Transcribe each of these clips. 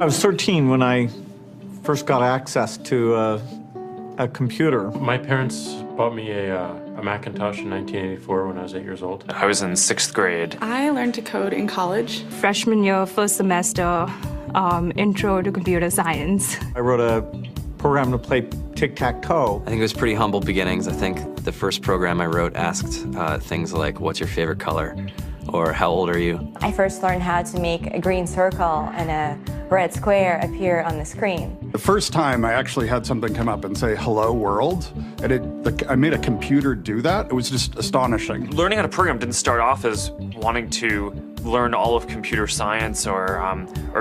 I was 13 when I first got access to a computer. My parents bought me a Macintosh in 1984 when I was 8 years old. I was in 6th grade. I learned to code in college. Freshman year, first semester, intro to computer science. I wrote a program to play tic-tac-toe. I think it was pretty humble beginnings. I think the first program I wrote asked things like, what's your favorite color? Or how old are you? I first learned how to make a green circle and a red square appear on the screen. The first time I actually had something come up and say, hello world, and I made a computer do that. It was just astonishing. Learning how to program didn't start off as wanting to learn all of computer science or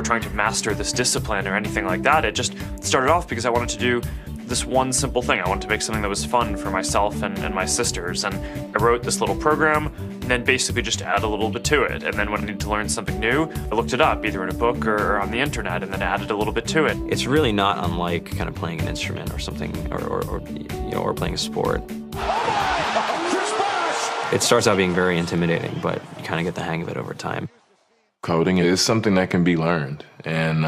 trying to master this discipline or anything like that. It just started off because I wanted to do this one simple thing. I wanted to make something that was fun for myself and my sisters. And I wrote this little program and then basically just add a little bit to it. And then when I needed to learn something new, I looked it up either in a book or on the internet and then added a little bit to it. It's really not unlike kind of playing an instrument or something or playing a sport. It starts out being very intimidating, but you kind of get the hang of it over time. Coding is something that can be learned, and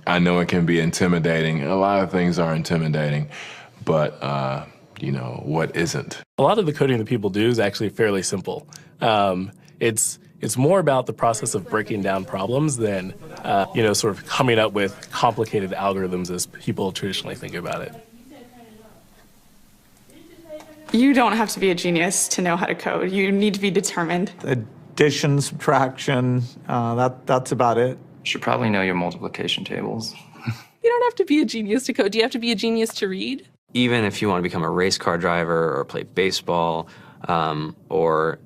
I know it can be intimidating. A lot of things are intimidating, but what isn't? A lot of the coding that people do is actually fairly simple. It's more about the process of breaking down problems than sort of coming up with complicated algorithms as people traditionally think about it. You don't have to be a genius to know how to code. You need to be determined. Addition, subtraction, that's about it. You should probably know your multiplication tables. You don't have to be a genius to code. Do you have to be a genius to read? Even if you want to become a race car driver or play baseball or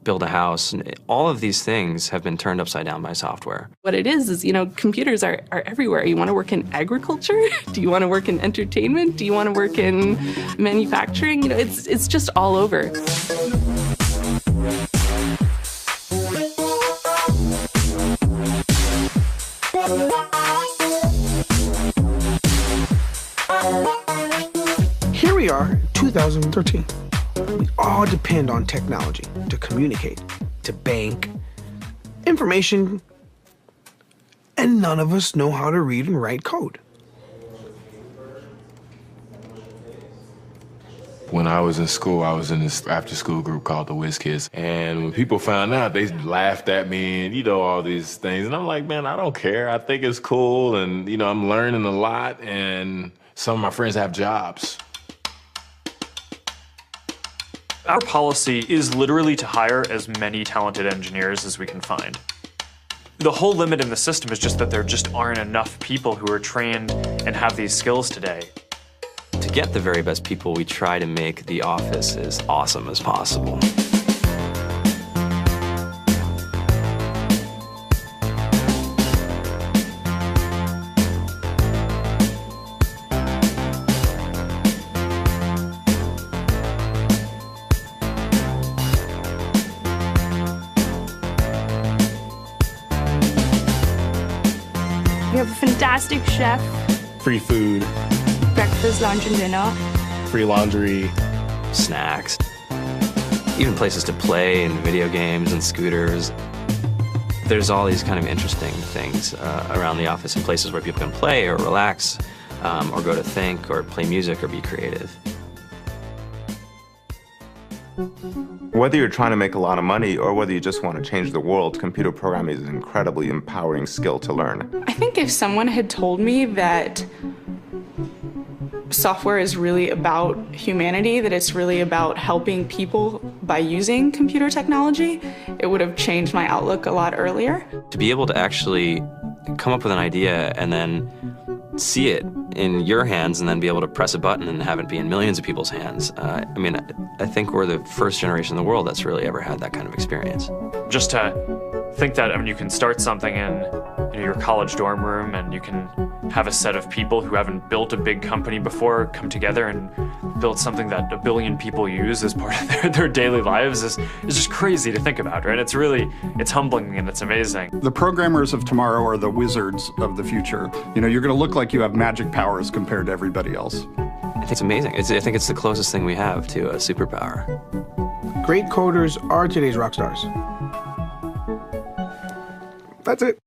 build a house, all of these things have been turned upside down by software. What it is computers are everywhere. You want to work in agriculture? Do you want to work in entertainment? Do you want to work in manufacturing? It's just all over. Here we are, 2013. We all depend on technology to communicate, to bank, information, and none of us know how to read and write code. When I was in school, I was in this after-school group called the Whiz Kids. And when people found out, they laughed at me and, all these things. And I'm like, man, I don't care. I think it's cool. And, I'm learning a lot. And some of my friends have jobs. Our policy is literally to hire as many talented engineers as we can find. The whole limit in the system is just that there just aren't enough people who are trained and have these skills today. To get the very best people, we try to make the office as awesome as possible. We have a fantastic chef. Free food. Breakfast, lunch, and dinner. Free laundry. Snacks. Even places to play and video games and scooters. There's all these kind of interesting things around the office and places where people can play or relax or go to think or play music or be creative. Whether you're trying to make a lot of money or whether you just want to change the world, computer programming is an incredibly empowering skill to learn. I think if someone had told me that software is really about humanity, that it's really about helping people by using computer technology, it would have changed my outlook a lot earlier. To be able to actually come up with an idea and then see it in your hands and then be able to press a button and have it be in millions of people's hands. I think we're the first generation in the world that's really ever had that kind of experience. Just to think that you can start something in your college dorm room and you can have a set of people who haven't built a big company before come together and build something that 1 billion people use as part of their daily lives is just crazy to think about, right? It's humbling and it's amazing. The programmers of tomorrow are the wizards of the future. You're going to look like you have magic powers compared to everybody else. I think it's amazing. I think it's the closest thing we have to a superpower. Great coders are today's rock stars. That's it.